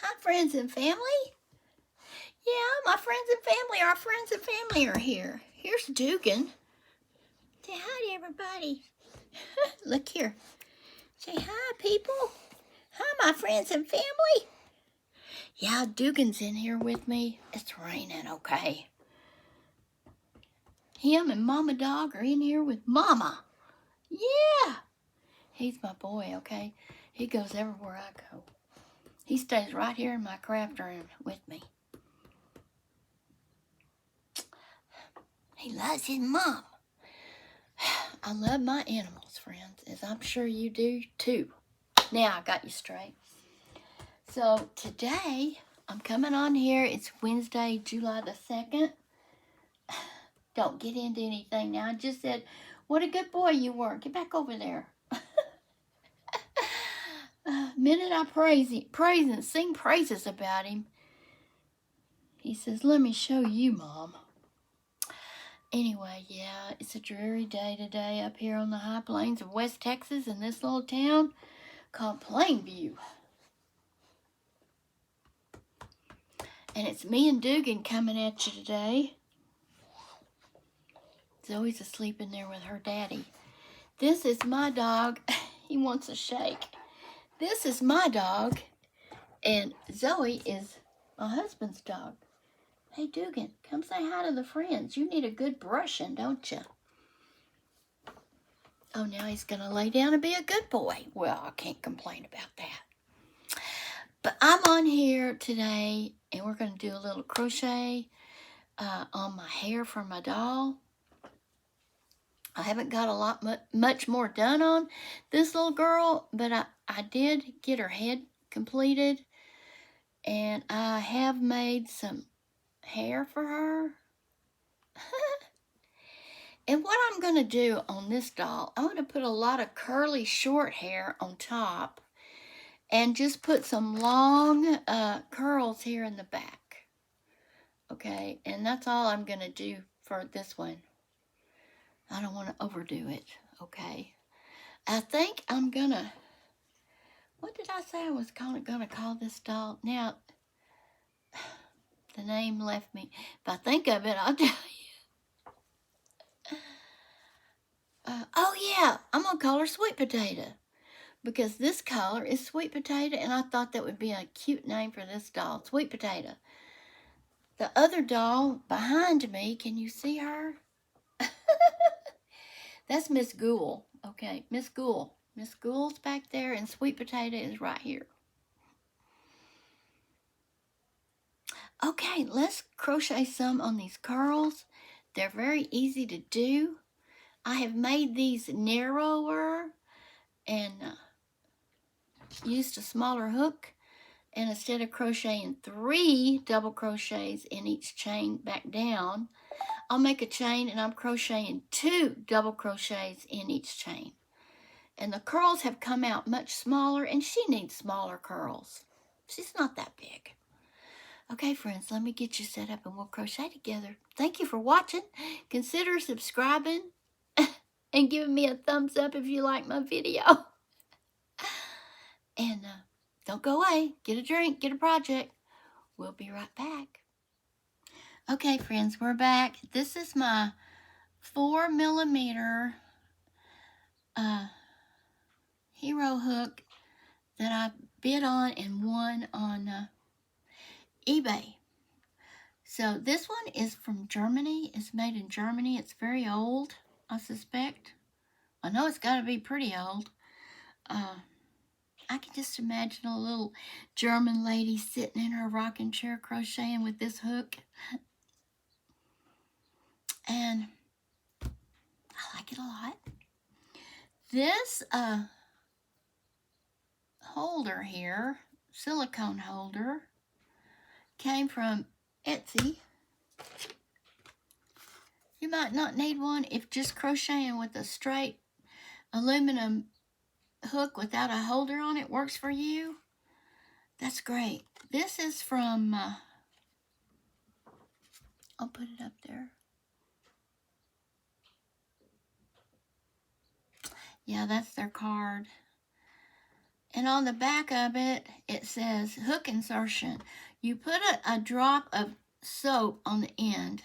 Hi, friends and family. Yeah, my friends and family, our friends and family are here. Here's Dugan. Say hi to everybody. Look here. Say hi, people. Hi, my friends and family. Yeah, Dugan's in here with me. It's raining, okay. Him and Mama Dog are in here with Mama. Yeah. He's my boy, okay? He goes everywhere I go. He stays right here in my craft room with me. He loves his mom. I love my animals, friends, as I'm sure you do too. Now I got you straight. So today I'm coming on here. It's Wednesday, July the 2nd. Don't get into anything now. I just said, what a good boy you were. Get back over there. Minute I praise and sing praises about him, he says, let me show you, Mom. Anyway, yeah, it's a dreary day today up here on the high plains of West Texas in this little town called Plainview. And it's me and Dugan coming at you today. Zoe's asleep in there with her daddy. This is my dog. He wants a shake. This is my dog. And Zoe is my husband's dog. Hey, Dugan, come say hi to the friends. You need a good brushing, don't you? Oh, now he's going to lay down and be a good boy. Well, I can't complain about that. But I'm on here today, and we're going to do a little crochet on my hair for my doll. I haven't got a lot much more done on this little girl, but I did get her head completed, and I have made some hair for her. And what I'm going to do on this doll, I'm going to put a lot of curly short hair on top and just put some long curls here in the back. Okay, and that's all I'm going to do for this one. I don't want to overdo it, okay? I think I'm going to, what did I say I was going to call this doll? Now, the name left me. If I think of it, I'll tell you. Oh, yeah, I'm going to call her Sweet Potato. Because this color is Sweet Potato, and I thought that would be a cute name for this doll, Sweet Potato. The other doll behind me, can you see her? That's Miss Ghoul. Okay, Miss Ghoul. Miss Ghoul's back there, and Sweet Potato is right here. Okay, let's crochet some on these curls. They're very easy to do. I have made these narrower and used a smaller hook. And instead of crocheting 3 double crochets in each chain back down, I'll make a chain and I'm crocheting 2 double crochets in each chain. And the curls have come out much smaller, and she needs smaller curls. She's not that big. Okay, friends, let me get you set up and we'll crochet together. Thank you for watching. Consider subscribing and giving me a thumbs up if you like my video. And don't go away. Get a drink, get a project. We'll be right back. Okay, friends, we're back. This is my 4mm hero hook that I bid on and won on eBay. So this one is from Germany. It's made in Germany. It's very old, I suspect. I know it's got to be pretty old. I can just imagine a little German lady sitting in her rocking chair crocheting with this hook. And I like it a lot. This holder here, silicone holder, came from Etsy. You might not need one if just crocheting with a straight aluminum hook without a holder on it works for you. That's great. This is from, I'll put it up there. Yeah, that's their card. And on the back of it, it says hook insertion. You put a drop of soap on the end.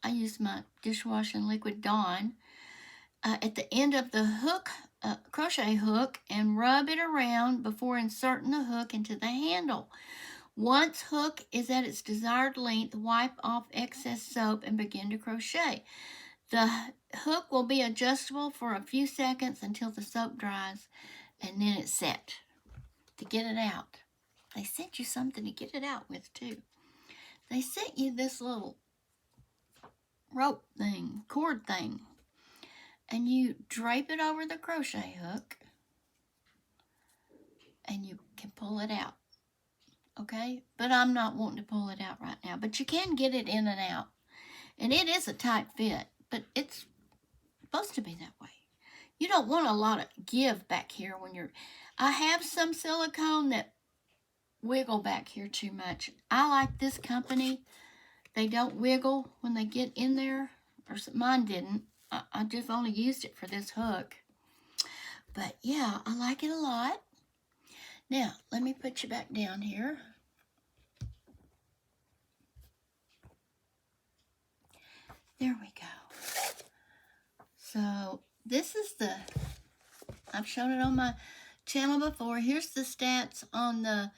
I use my dishwashing liquid Dawn at the end of the hook, crochet hook, and rub it around before inserting the hook into the handle. Once hook is at its desired length, wipe off excess soap and begin to crochet. The hook will be adjustable for a few seconds until the soap dries, and then it's set to get it out. They sent you something to get it out with too. They sent you this little rope thing, cord thing, and you drape it over the crochet hook and you can pull it out. Okay, but I'm not wanting to pull it out right now, but you can get it in and out, and it is a tight fit, but it's supposed to be that way. You don't want a lot of give back here when you're, I have some silicone that wiggle back here too much. I like this company. They don't wiggle when they get in there, or mine didn't. I just only used it for this hook. But yeah, I like it a lot. Now, let me put you back down here. There we go. So this is the, I've shown it on my channel before. Here's the stats on the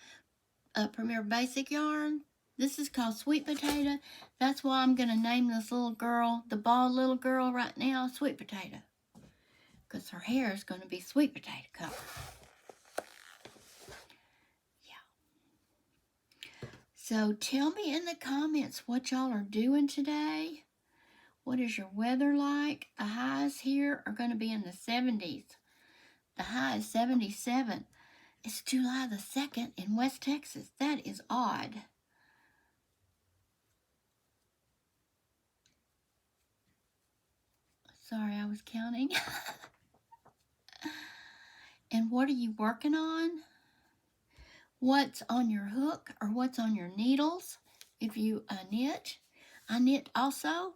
Premier Basic yarn. This is called Sweet Potato. That's why I'm going to name this little girl, the bald little girl right now, Sweet Potato. Because her hair is going to be sweet potato color. Yeah. So tell me in the comments what y'all are doing today. What is your weather like? The highs here are going to be in the 70s. The high is 77. It's July the 2nd in West Texas. That is odd. Sorry, I was counting. And what are you working on? What's on your hook or what's on your needles if you knit? I knit also,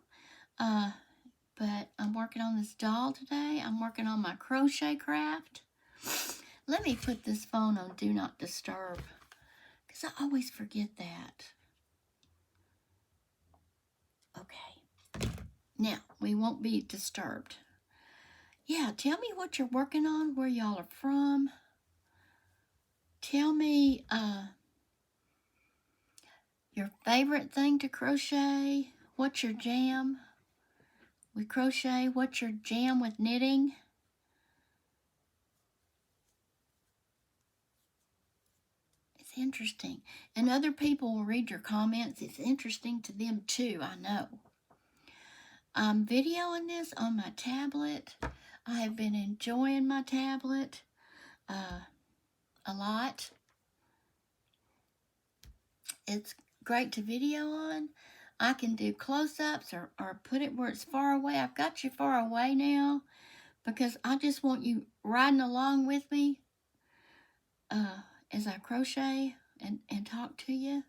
but I'm working on this doll today. I'm working on my crochet craft. Let me put this phone on Do Not Disturb because I always forget that. Okay. Now, we won't be disturbed. Yeah, tell me what you're working on, where y'all are from. Tell me your favorite thing to crochet. What's your jam with crochet? What's your jam with knitting? It's interesting. And other people will read your comments. It's interesting to them too, I know. I'm videoing this on my tablet. I have been enjoying my tablet a lot. It's great to video on. I can do close-ups or put it where it's far away. I've got you far away now because I just want you riding along with me as I crochet and talk to you.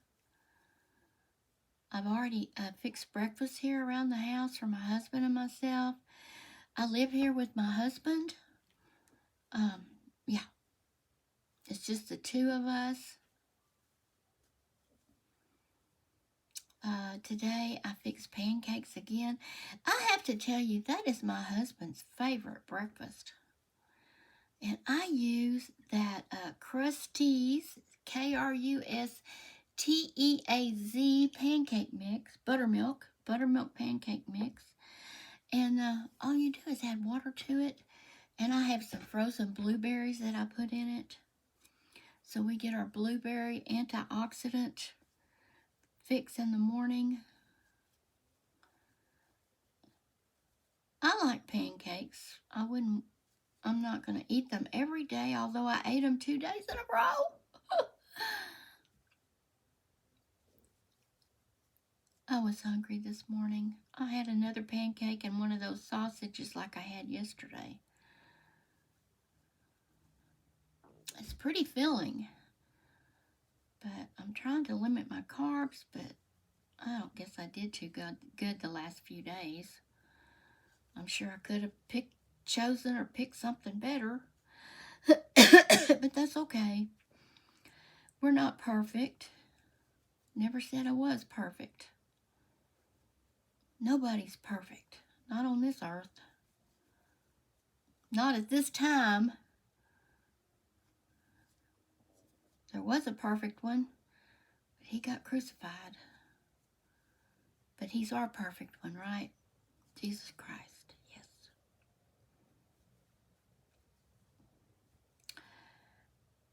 I've already fixed breakfast here around the house for my husband and myself. I live here with my husband. Yeah. It's just the two of us. Today I fixed pancakes again. I have to tell you, that is my husband's favorite breakfast. And I use that Krusteaz, Krusteaz pancake mix, buttermilk pancake mix. And all you do is add water to it. And I have some frozen blueberries that I put in it. So we get our blueberry antioxidant fix in the morning. I like pancakes. I'm not going to eat them every day, although I ate them 2 days in a row. I was hungry this morning. I had another pancake and one of those sausages like I had yesterday. It's pretty filling, but I'm trying to limit my carbs, but I don't guess I did too good the last few days. I'm sure I could have chosen or picked something better. But that's okay. We're not perfect. Never said I was perfect. Nobody's perfect. Not on this earth. Not at this time. There was a perfect one, but he got crucified. But he's our perfect one, right? Jesus Christ, yes.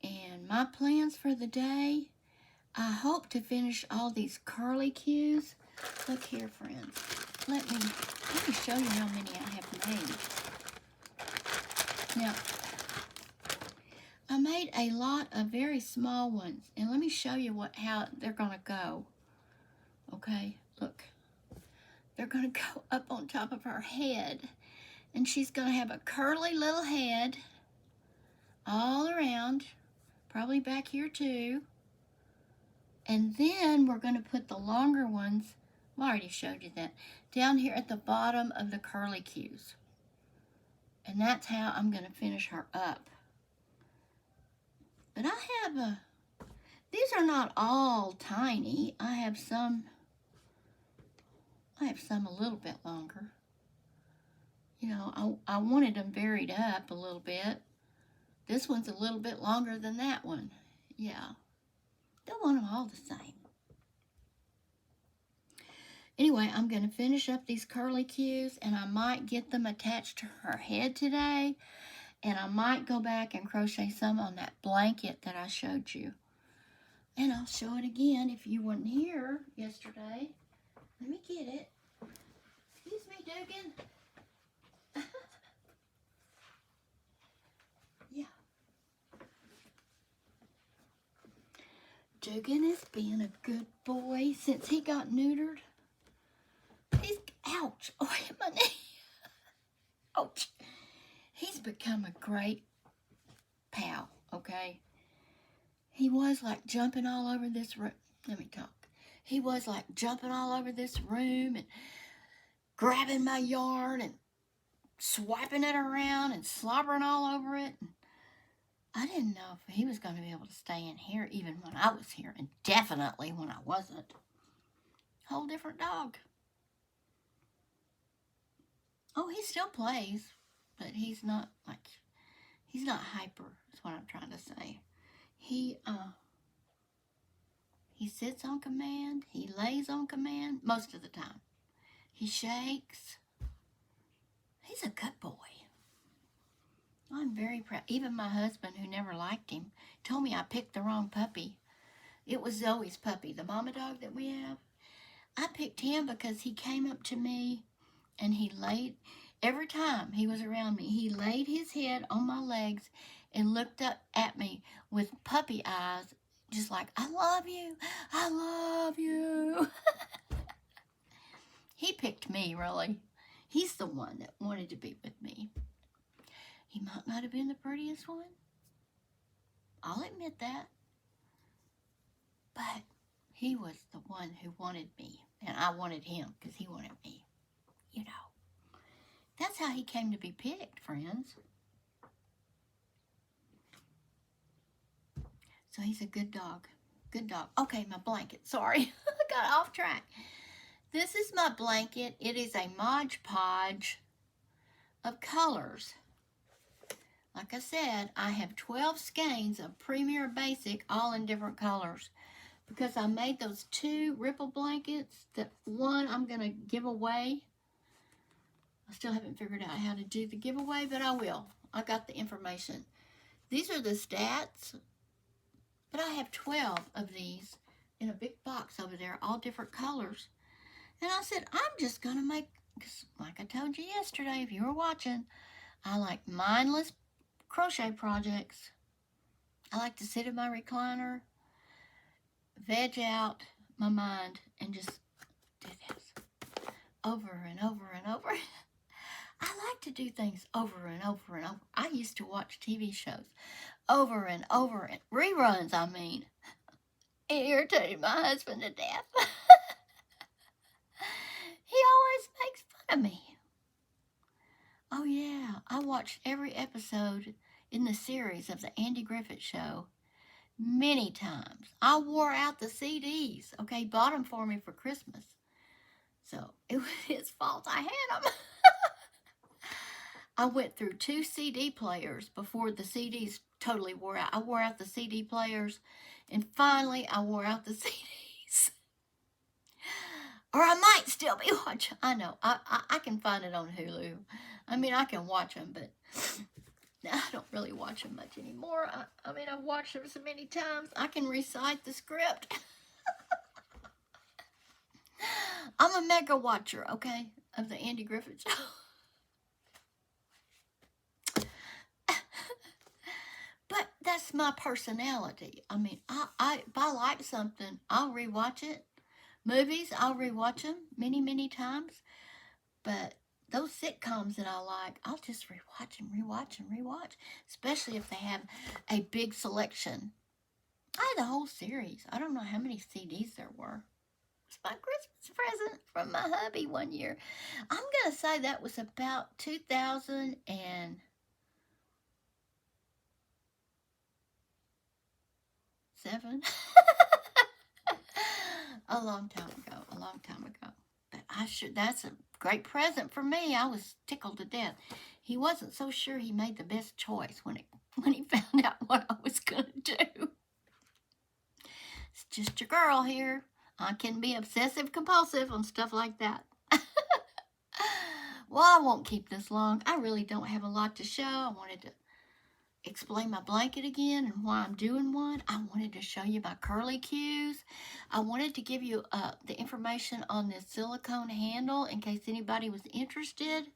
And my plans for the day, I hope to finish all these curly cues. Look here, friends. Let me show you how many I have made. Now, I made a lot of very small ones, and let me show you how they're gonna go. Okay, look. They're gonna go up on top of her head, and she's gonna have a curly little head all around, probably back here too. And then we're gonna put the longer ones, I already showed you that, down here at the bottom of the curly cues. And that's how I'm gonna finish her up. But I have these are not all tiny. I have some a little bit longer. You know, I wanted them varied up a little bit. This one's a little bit longer than that one. Yeah. Don't want them all the same. Anyway, I'm going to finish up these curly cues, and I might get them attached to her head today. And I might go back and crochet some on that blanket that I showed you. And I'll show it again if you weren't here yesterday. Let me get it. Excuse me, Dugan. Yeah. Dugan is being a good boy since he got neutered. He's, ouch, oh, I hit my knee. Ouch. He's become a great pal, okay? He was like jumping all over this room. Let me talk. He was like jumping all over this room and grabbing my yarn and swiping it around and slobbering all over it. And I didn't know if he was going to be able to stay in here even when I was here, and definitely when I wasn't. Whole different dog. Oh, he still plays, but he's not hyper, is what I'm trying to say. He sits on command, he lays on command most of the time. He shakes. He's a good boy. I'm very proud. Even my husband, who never liked him, told me I picked the wrong puppy. It was Zoe's puppy, the mama dog that we have. I picked him because he came up to me and he laid, every time he was around me, he laid his head on my legs and looked up at me with puppy eyes, just like, I love you, I love you. He picked me, really. He's the one that wanted to be with me. He might not have been the prettiest one. I'll admit that. But he was the one who wanted me, and I wanted him because he wanted me. You know. That's how he came to be picked, friends. So he's a good dog. Good dog. Okay, my blanket. Sorry. I got off track. This is my blanket. It is a Mod Podge of colors. Like I said, I have 12 skeins of Premier Basic, all in different colors. Because I made those 2 ripple blankets. That one I'm going to give away. I still haven't figured out how to do the giveaway, but I will. I got the information. These are the stats. But I have 12 of these in a big box over there, all different colors. And I said, I'm just going to make, because like I told you yesterday, if you were watching, I like mindless crochet projects. I like to sit in my recliner, veg out my mind, and just do this over and over and over. I like to do things over and over and over. I used to watch TV shows over and over, and reruns, I mean. It irritated my husband to death. He always makes fun of me. Oh yeah, I watched every episode. in the series of the Andy Griffith Show many times. I wore out the CDs. Okay, he bought them for me for Christmas. So it was his fault I had them. I went through 2 CD players before the CDs totally wore out. I wore out the CD players, and finally I wore out the CDs. Or I might still be watching. I know. I can find it on Hulu. I mean, I can watch them, but I don't really watch them much anymore. I mean, I've watched them so many times, I can recite the script. I'm a mega watcher, okay, of the Andy Griffith Show. But that's my personality. I mean, if I like something, I'll rewatch it. Movies, I'll rewatch them many, many times. But those sitcoms that I like, I'll just rewatch and rewatch and rewatch. Especially if they have a big selection. I had the whole series. I don't know how many CDs there were. It was my Christmas present from my hubby one year. I'm going to say that was about 2007. A long time ago. But that's a great present for me. I was tickled to death. He wasn't so sure he made the best choice when he found out what I was going to do. It's just your girl here. I can be obsessive compulsive on stuff like that. Well, I won't keep this long. I really don't have a lot to show. I wanted to explain my blanket again and why I'm doing one. I wanted to show you my curly cues. I wanted to give you the information on this silicone handle in case anybody was interested.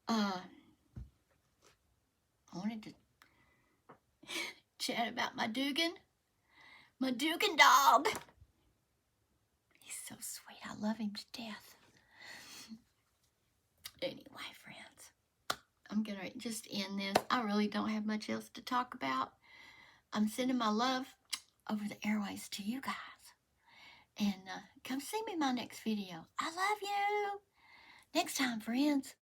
I wanted to chat about my Dugan dog. He's so sweet. I love him to death. Anyway, friends, I'm going to just end this. I really don't have much else to talk about. I'm sending my love over the airways to you guys. And come see me in my next video. I love you. Next time, friends.